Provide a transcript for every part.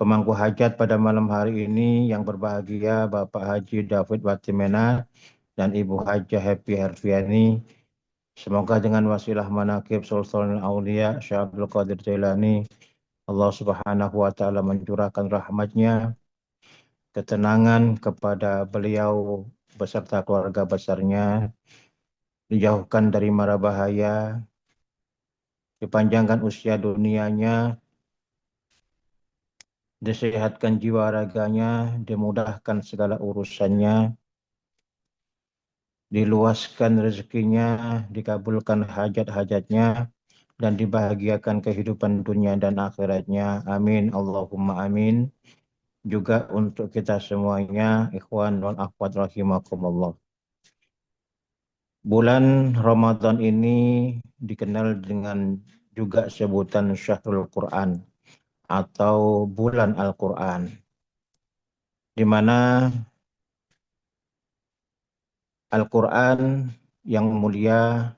pemangku hajat pada malam hari ini yang berbahagia Bapak Haji David Watimena dan Ibu Hajah Happy Herfiani. Semoga dengan wasilah manaqib Sultanul Aulia Syekh Abdul Qadir Jailani, Allah Subhanahu wa taala mencurahkan rahmatnya, ketenangan kepada beliau beserta keluarga besarnya, dijauhkan dari mara bahaya, dipanjangkan usia dunianya, disehatkan jiwa raganya, dimudahkan segala urusannya, diluaskan rezekinya, dikabulkan hajat-hajatnya, dan dibahagiakan kehidupan dunia dan akhiratnya. Amin. Allahumma amin. Juga untuk kita semuanya, ikhwan wal akhwat rahimakumullah. Bulan Ramadan ini dikenal dengan juga sebutan Syahrul Quran atau bulan Al-Quran, di mana Al-Quran yang mulia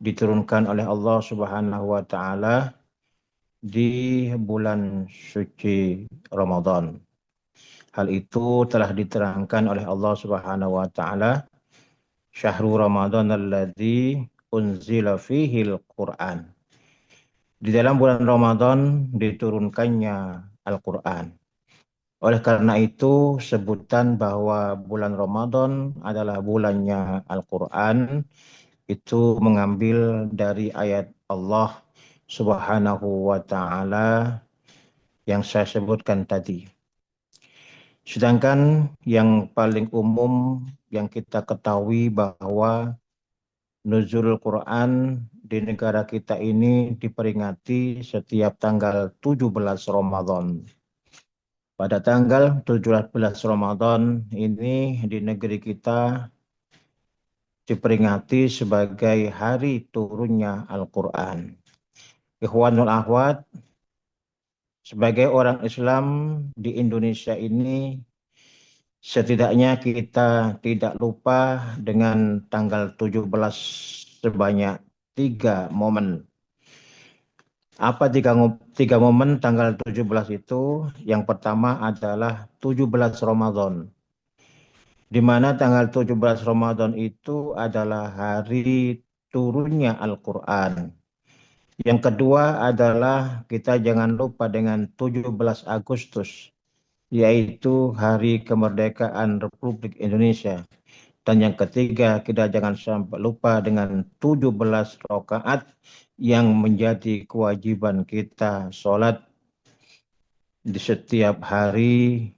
diturunkan oleh Allah Subhanahu wa taala di bulan suci Ramadan. Hal itu telah diterangkan oleh Allah Subhanahu wa taala, Syahrul Ramadan alladzi unzila fihil Qur'an. Di dalam bulan Ramadan diturunkannya Al-Qur'an. Oleh karena itu, sebutan bahwa bulan Ramadan adalah bulannya Al-Qur'an itu mengambil dari ayat Allah Subhanahu wa taala yang saya sebutkan tadi. Sedangkan yang paling umum yang kita ketahui bahwa nuzul Quran di negara kita ini diperingati setiap tanggal 17 Ramadan. Pada tanggal 17 Ramadan ini di negeri kita diperingati sebagai hari turunnya Al-Quran. Ikhwanul akhwat, sebagai orang Islam di Indonesia ini, setidaknya kita tidak lupa dengan tanggal 17 sebanyak 3 momen. Apa tiga momen tanggal 17 itu? Yang pertama adalah 17 Ramadan, di mana tanggal 17 Ramadan itu adalah hari turunnya Al-Quran. Yang kedua adalah kita jangan lupa dengan 17 Agustus, yaitu Hari Kemerdekaan Republik Indonesia. Dan yang ketiga, kita jangan sampai lupa dengan 17 rakaat yang menjadi kewajiban kita sholat di setiap hari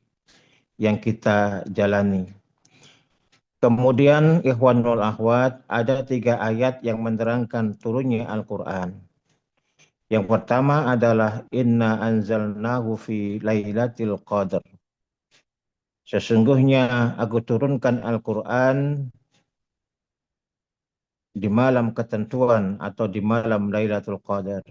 yang kita jalani. Kemudian ikhwanul akhwat, ada 3 ayat yang menerangkan turunnya Al-Quran. Yang pertama adalah inna anzalnahu fi lailatul qadar. Sesungguhnya aku turunkan Al-Quran di malam ketentuan atau di malam Lailatul Qadar.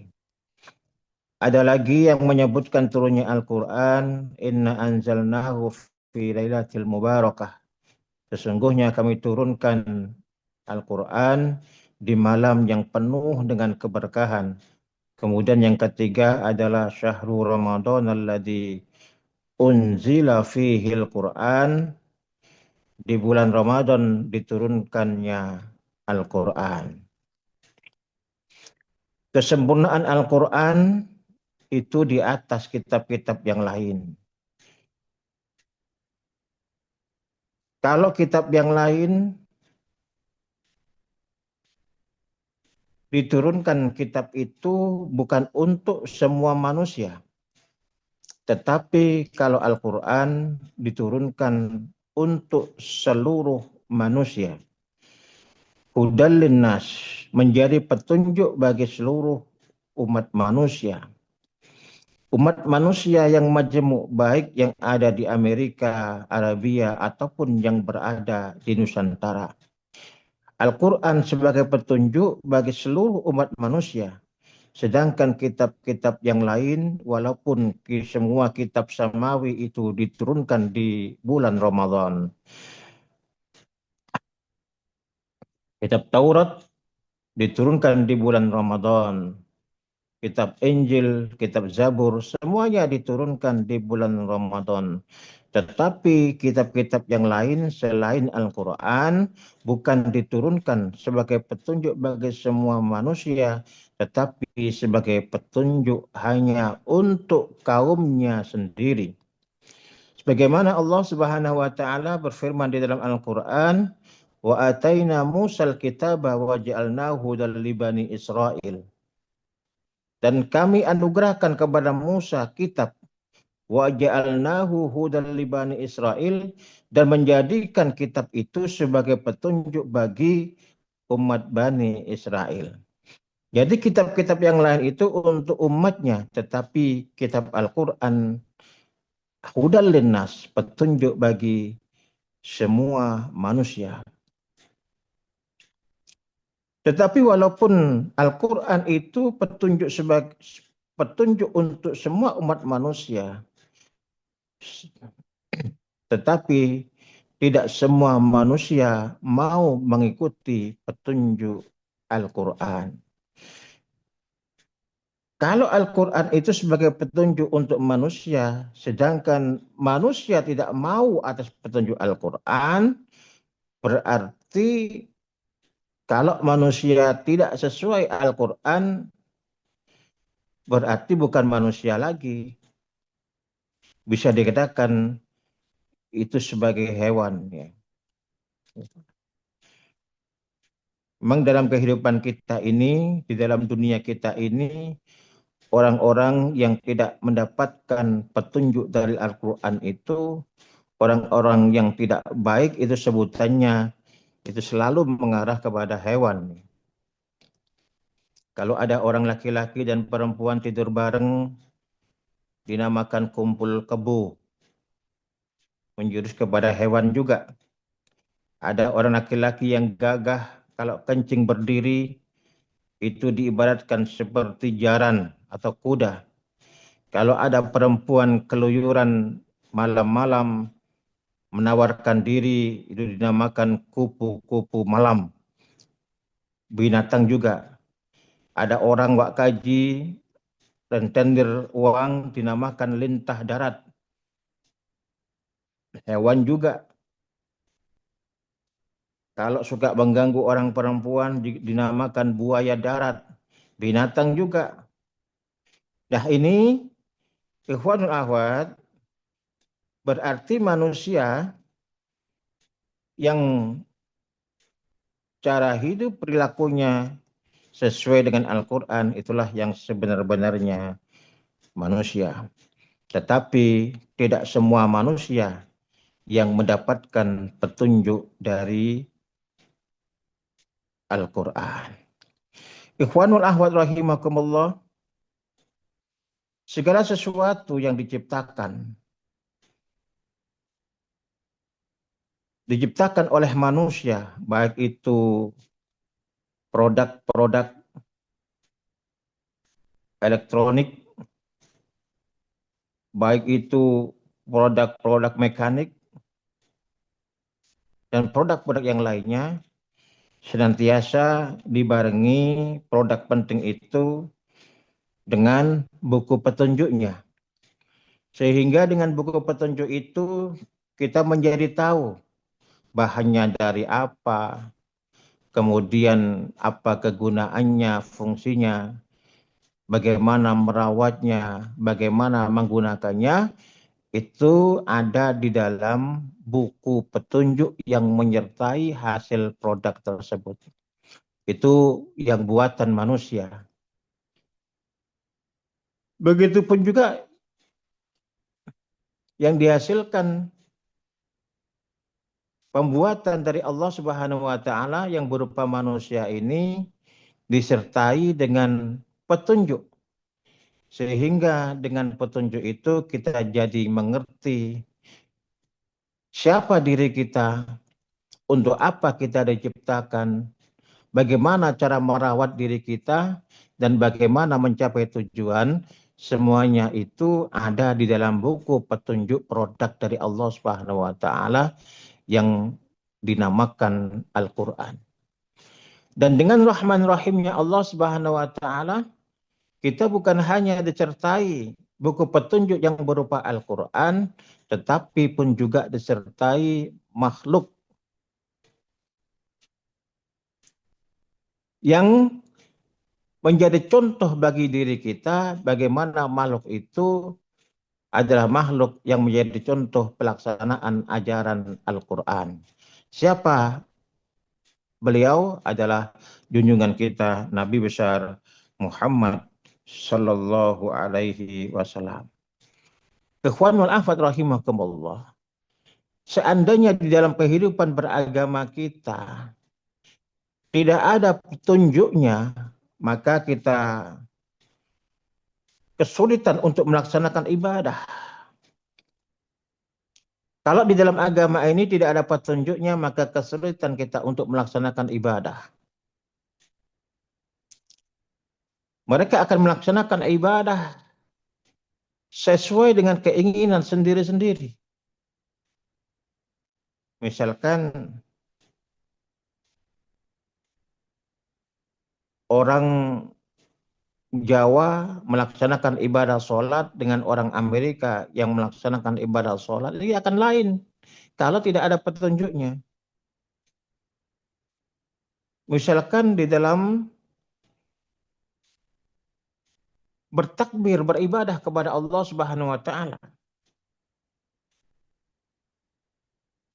Ada lagi yang menyebutkan turunnya Al-Quran, inna anzalnahu fi lailatul mubarakah. Sesungguhnya kami turunkan Al-Quran di malam yang penuh dengan keberkahan. Kemudian yang ketiga adalah syahrul Ramadan alladzi unzila fihil Quran. Di bulan Ramadan diturunkannya Al-Quran. Kesempurnaan Al-Quran itu di atas kitab-kitab yang lain. Kalau kitab yang lain diturunkan kitab itu bukan untuk semua manusia. Tetapi kalau Al-Quran diturunkan untuk seluruh manusia. Hudal linnas, menjadi petunjuk bagi seluruh umat manusia. Umat manusia yang majemuk, baik yang ada di Amerika, Arabia, ataupun yang berada di Nusantara. Al-Quran sebagai petunjuk bagi seluruh umat manusia. Sedangkan kitab-kitab yang lain, walaupun semua kitab samawi itu diturunkan di bulan Ramadan. Kitab Taurat diturunkan di bulan Ramadan. kitab Injil, kitab Zabur, semuanya diturunkan di bulan Ramadan. Tetapi kitab-kitab yang lain selain Al-Quran bukan diturunkan sebagai petunjuk bagi semua manusia, tetapi sebagai petunjuk hanya untuk kaumnya sendiri. Sebagaimana Allah Subhanahu wa taala berfirman di dalam Al-Qur'an, "Wa ataina Musal kitaba wa ja'alnahu hudal li bani Israil." Dan kami anugerahkan kepada Musa kitab, wa ja'alnahu hudal li bani Israil, dan menjadikan kitab itu sebagai petunjuk bagi umat Bani Israel. Jadi kitab-kitab yang lain itu untuk umatnya, tetapi kitab Al-Quran hudal linnas, petunjuk bagi semua manusia. Tetapi walaupun Al-Quran itu petunjuk untuk semua umat manusia, tetapi tidak semua manusia mau mengikuti petunjuk Al-Quran. Kalau Al-Quran itu sebagai petunjuk untuk manusia, sedangkan manusia tidak mau atas petunjuk Al-Quran, berarti kalau manusia tidak sesuai Al-Quran, berarti bukan manusia lagi. Bisa dikatakan itu sebagai hewan. Ya. Memang dalam kehidupan kita ini, di dalam dunia kita ini, orang-orang yang tidak mendapatkan petunjuk dari Al-Quran itu, orang-orang yang tidak baik itu sebutannya, itu selalu mengarah kepada hewan. Kalau ada orang laki-laki dan perempuan tidur bareng, dinamakan kumpul kebo, menjurus kepada hewan juga. Ada orang laki-laki yang gagah, kalau kencing berdiri, itu diibaratkan seperti jaran atau kuda. Kalau ada perempuan keluyuran malam-malam menawarkan diri, itu dinamakan kupu-kupu malam. Binatang juga. Ada orang wak kaji dan tendir uang dinamakan lintah darat. Hewan juga. Kalau suka mengganggu orang perempuan dinamakan buaya darat. Binatang juga. Nah ini, ikhwanul akhwat, berarti manusia yang cara hidup perilakunya sesuai dengan Al-Quran, itulah yang sebenar-benarnya manusia. Tetapi tidak semua manusia yang mendapatkan petunjuk dari Al-Quran. Ikhwanul ahwat rahimakumullah, segala sesuatu yang diciptakan oleh manusia, baik itu produk-produk elektronik, baik itu produk-produk mekanik, dan produk-produk yang lainnya, senantiasa dibarengi produk penting itu dengan buku petunjuknya. Sehingga dengan buku petunjuk itu kita menjadi tahu bahannya dari apa, kemudian apa kegunaannya, fungsinya, bagaimana merawatnya, bagaimana menggunakannya, itu ada di dalam buku petunjuk yang menyertai hasil produk tersebut. Itu yang buatan manusia. Begitupun juga yang dihasilkan pembuatan dari Allah Subhanahu wa taala yang berupa manusia ini disertai dengan petunjuk. Sehingga dengan petunjuk itu kita jadi mengerti siapa diri kita, untuk apa kita diciptakan, bagaimana cara merawat diri kita, dan bagaimana mencapai tujuan. Semuanya itu ada di dalam buku petunjuk produk dari Allah Subhanahu wa taala yang dinamakan Al-Quran. Dan dengan rahman rahimnya Allah Subhanahu wa taala, kita bukan hanya disertai buku petunjuk yang berupa Al-Quran, tetapi pun juga disertai makhluk yang menjadi contoh bagi diri kita bagaimana makhluk itu adalah makhluk yang menjadi contoh pelaksanaan ajaran Al-Quran. Siapa beliau? Adalah junjungan kita Nabi besar Muhammad sallallahu alaihi wasallam. Ikhwan wal akhwat rahimakumullah. Seandainya di dalam kehidupan beragama kita tidak ada petunjuknya, maka kita kesulitan untuk melaksanakan ibadah. Kalau di dalam agama ini tidak ada petunjuknya, maka kesulitan kita untuk melaksanakan ibadah. Mereka akan melaksanakan ibadah sesuai dengan keinginan sendiri-sendiri. Misalkan orang Jawa melaksanakan ibadah sholat dengan orang Amerika yang melaksanakan ibadah sholat, ini akan lain kalau tidak ada petunjuknya. Misalkan di dalam bertakbir, beribadah kepada Allah Subhanahu wa taala.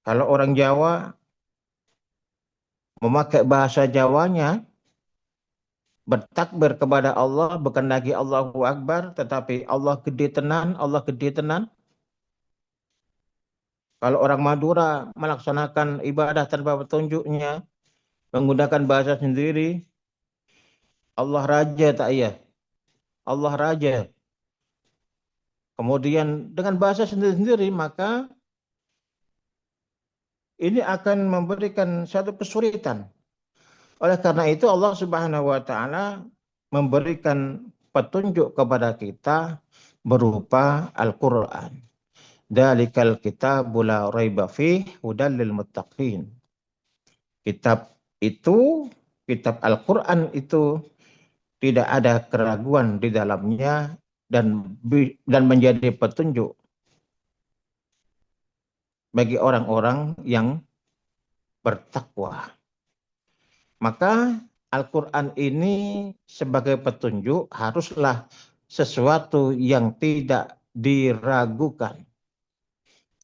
Kalau orang Jawa memakai bahasa Jawanya, bertakbir kepada Allah bukan lagi Allahu Akbar, tetapi Allah gede tenan, Allah gede tenan. Kalau orang Madura melaksanakan ibadah tanpa petunjuknya, menggunakan bahasa sendiri, Allah Raja tak iya, Allah Raja. Kemudian dengan bahasa sendiri-sendiri, maka ini akan memberikan satu kesulitan. Oleh karena itu Allah Subhanahu wa taala memberikan petunjuk kepada kita berupa Al-Qur'an. Dalikal kitabul la raiba fih hudal lil muttaqin. Kitab itu, kitab Al-Qur'an itu tidak ada keraguan di dalamnya dan menjadi petunjuk bagi orang-orang yang bertakwa. Maka Al-Quran ini sebagai petunjuk haruslah sesuatu yang tidak diragukan.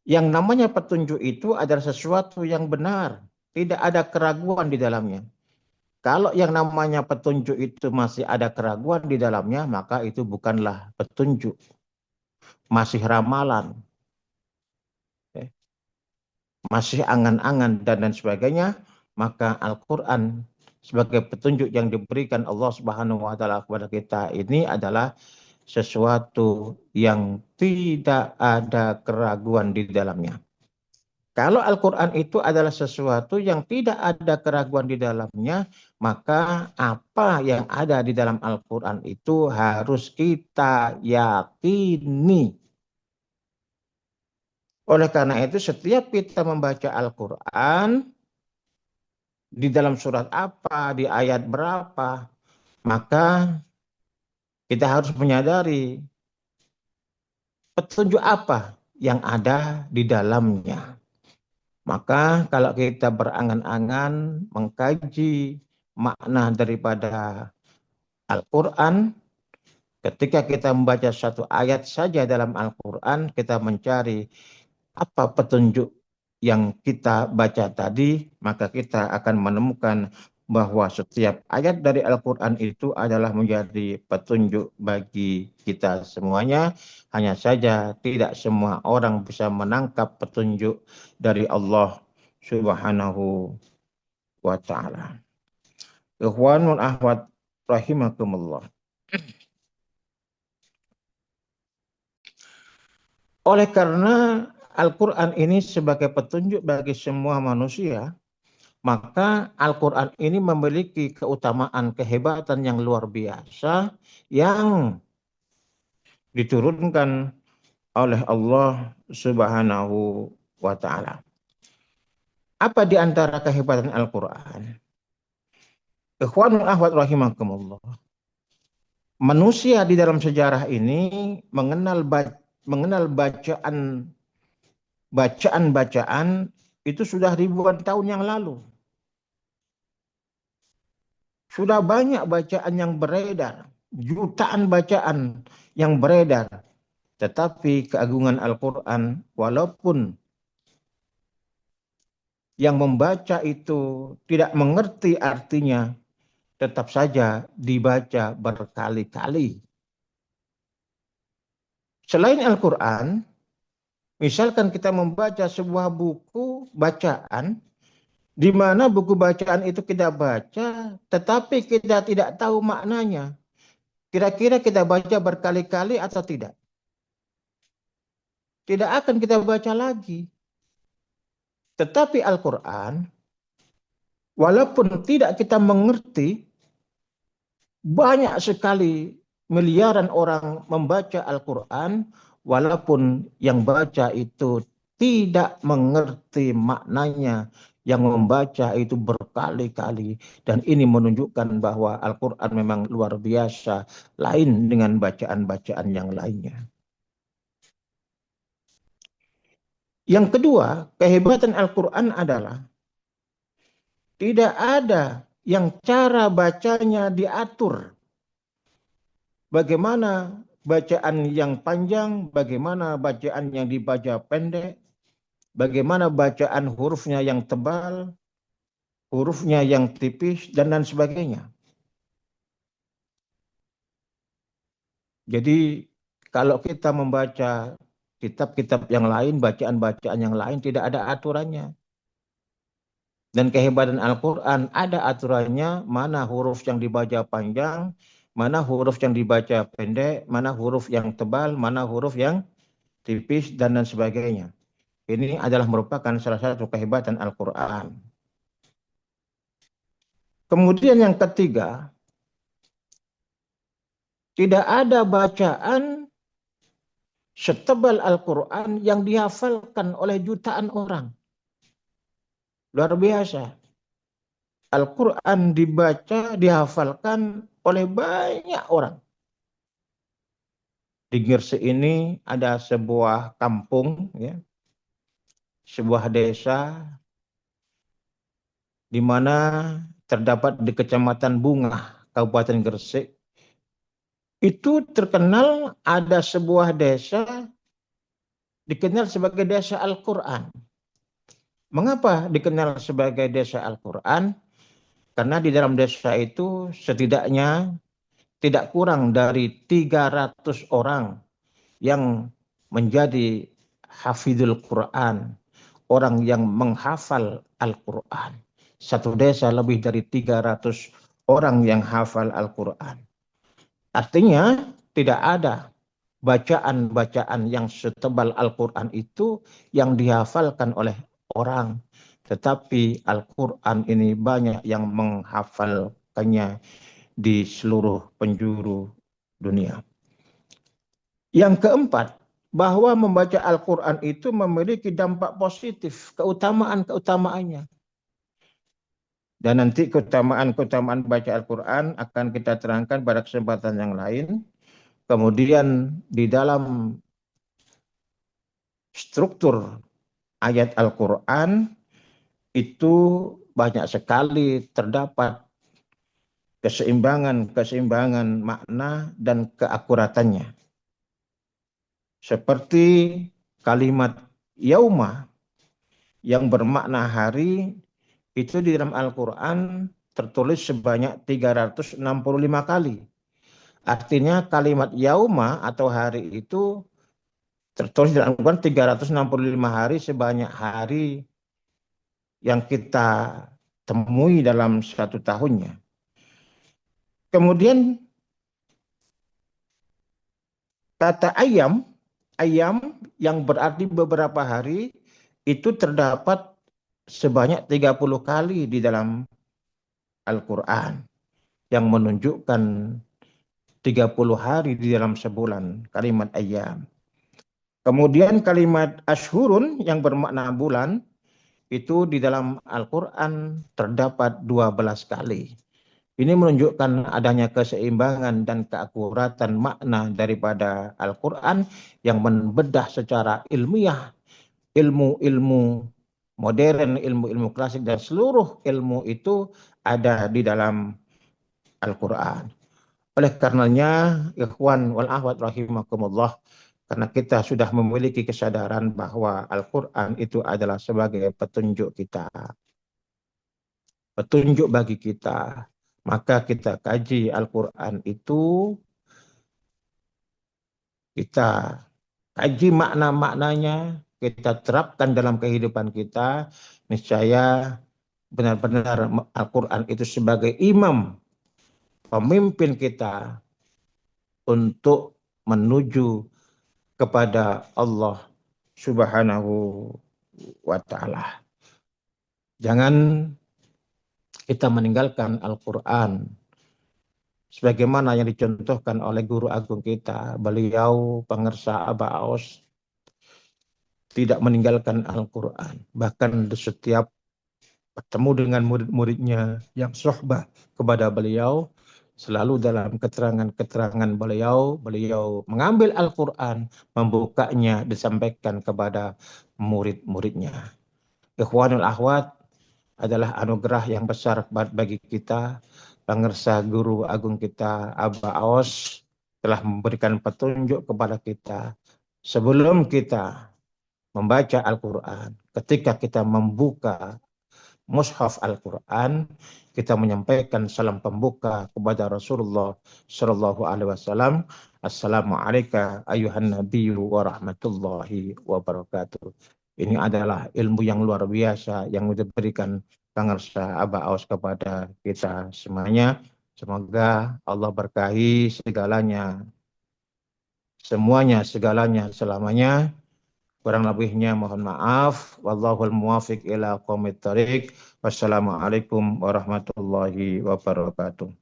Yang namanya petunjuk itu adalah sesuatu yang benar. Tidak ada keraguan di dalamnya. Kalau yang namanya petunjuk itu masih ada keraguan di dalamnya, maka itu bukanlah petunjuk. Masih ramalan. Masih angan-angan dan lain sebagainya, maka Al-Quran sebagai petunjuk yang diberikan Allah Subhanahu wa taala kepada kita ini adalah sesuatu yang tidak ada keraguan di dalamnya. Kalau Al-Quran itu adalah sesuatu yang tidak ada keraguan di dalamnya, maka apa yang ada di dalam Al-Quran itu harus kita yakini. Oleh karena itu setiap kita membaca Al-Quran, di dalam surat apa, di ayat berapa, maka kita harus menyadari petunjuk apa yang ada di dalamnya. Maka kalau kita berangan-angan mengkaji makna daripada Al-Quran, ketika kita membaca satu ayat saja dalam Al-Quran, kita mencari apa petunjuk yang kita baca tadi, maka kita akan menemukan bahwa setiap ayat dari Al-Quran itu adalah menjadi petunjuk bagi kita semuanya. Hanya saja tidak semua orang bisa menangkap petunjuk dari Allah Subhanahu wa ta'ala. Ikhwan wal akhwat rahimakumullah. Oleh karena Al-Quran ini sebagai petunjuk bagi semua manusia, maka Al-Quran ini memiliki keutamaan, kehebatan yang luar biasa yang diturunkan oleh Allah Subhanahu wa ta'ala. Apa di antara kehebatan Al-Quran? Ikhwanul ahwat rahimakumullah. manusia di dalam sejarah ini mengenal bacaan-bacaan itu sudah ribuan tahun yang lalu. Sudah banyak bacaan yang beredar, jutaan bacaan yang beredar. Tetapi keagungan Al-Quran, walaupun yang membaca itu tidak mengerti artinya, tetap saja dibaca berkali-kali. Selain Al-Quran, misalkan kita membaca sebuah buku bacaan, di mana buku bacaan itu kita baca, tetapi kita tidak tahu maknanya. Kira-kira kita baca berkali-kali atau tidak? Tidak akan kita baca lagi. Tetapi Al-Quran, walaupun tidak kita mengerti, banyak sekali miliaran orang membaca Al-Quran, walaupun yang baca itu tidak mengerti maknanya, yang membaca itu berkali-kali. Dan ini menunjukkan bahwa Al-Quran memang luar biasa, lain dengan bacaan-bacaan yang lainnya. Yang kedua, kehebatan Al-Quran adalah tidak ada yang cara bacanya diatur. Bagaimana bacaan yang panjang, bagaimana bacaan yang dibaca pendek, bagaimana bacaan hurufnya yang tebal, hurufnya yang tipis, dan lain sebagainya. Jadi kalau kita membaca kitab-kitab yang lain, bacaan-bacaan yang lain, tidak ada aturannya. Dan kehebatan Al-Quran ada aturannya, mana huruf yang dibaca panjang, mana huruf yang dibaca pendek, mana huruf yang tebal, mana huruf yang tipis, dan lain sebagainya. Ini adalah merupakan salah satu kehebatan Al-Quran. Kemudian yang ketiga, tidak ada bacaan setebal Al-Quran yang dihafalkan oleh jutaan orang. Luar biasa. Al-Quran dibaca, dihafalkan oleh banyak orang. Di Gresik ini ada sebuah kampung, ya, sebuah desa di mana terdapat di Kecamatan Bungah, Kabupaten Gresik. Itu terkenal ada sebuah desa dikenal sebagai desa Al-Quran. Mengapa dikenal sebagai desa Al-Quran? Karena di dalam desa itu setidaknya tidak kurang dari 300 orang yang menjadi hafidhul Quran, orang yang menghafal Al-Quran. Satu desa lebih dari 300 orang yang hafal Al-Quran. Artinya tidak ada bacaan-bacaan yang setebal Al-Quran itu yang dihafalkan oleh orang. Tetapi Al-Quran ini banyak yang menghafalkannya di seluruh penjuru dunia. Yang keempat, bahwa membaca Al-Quran itu memiliki dampak positif, keutamaan-keutamaannya. Dan nanti keutamaan-keutamaan baca Al-Quran akan kita terangkan pada kesempatan yang lain. Kemudian di dalam struktur ayat Al-Quran itu banyak sekali terdapat keseimbangan makna dan keakuratannya. Seperti kalimat yauma yang bermakna hari itu di dalam Al-Quran tertulis sebanyak 365 kali. Artinya kalimat yauma atau hari itu tertulis dalam Al-Quran 365 hari sebanyak hari yang kita temui dalam satu tahunnya. Kemudian kata ayam yang berarti beberapa hari itu terdapat sebanyak 30 kali di dalam Al-Quran yang menunjukkan 30 hari di dalam sebulan, kalimat ayam. Kemudian kalimat ashurun yang bermakna bulan itu di dalam Al-Quran terdapat 12 kali. Ini menunjukkan adanya keseimbangan dan keakuratan makna daripada Al-Quran yang membedah secara ilmiah ilmu-ilmu modern, ilmu-ilmu klasik, dan seluruh ilmu itu ada di dalam Al-Quran. Oleh karenanya, ikhwan wal ahwat rahimakumullah, karena kita sudah memiliki kesadaran bahwa Al-Quran itu adalah sebagai petunjuk kita, petunjuk bagi kita, maka kita kaji Al-Quran itu, kita kaji makna-maknanya, kita terapkan dalam kehidupan kita, niscaya benar-benar Al-Quran itu sebagai imam, pemimpin kita untuk menuju kepada Allah Subhanahu wa Ta'ala. Jangan kita meninggalkan Al-Quran sebagaimana yang dicontohkan oleh guru agung kita. Beliau pengersa Aba Aos tidak meninggalkan Al-Quran. Bahkan di setiap bertemu dengan murid-muridnya yang sohbah kepada beliau, selalu dalam keterangan-keterangan beliau, beliau mengambil Al-Quran, membukanya, disampaikan kepada murid-muridnya. Ikhwanul Ahwat adalah anugerah yang besar bagi kita. Pengersa guru agung kita, Aba Aos, telah memberikan petunjuk kepada kita. Sebelum kita membaca Al-Quran, ketika kita membuka mushaf Al-Quran, kita menyampaikan salam pembuka kepada Rasulullah Shallallahu Alaihi Wasallam. Assalamualaikum ayuhan nabiyyu wa rahmatullahi wabarakatuh. Ini adalah ilmu yang luar biasa yang diberikan pengarsa Aba Aos kepada kita semuanya. Semoga Allah berkahi segalanya, semuanya, segalanya, selamanya. Kurang lebihnya mohon maaf. Wallahul muwafiq ila aqwamit thariq. Wassalamualaikum warahmatullahi wabarakatuh.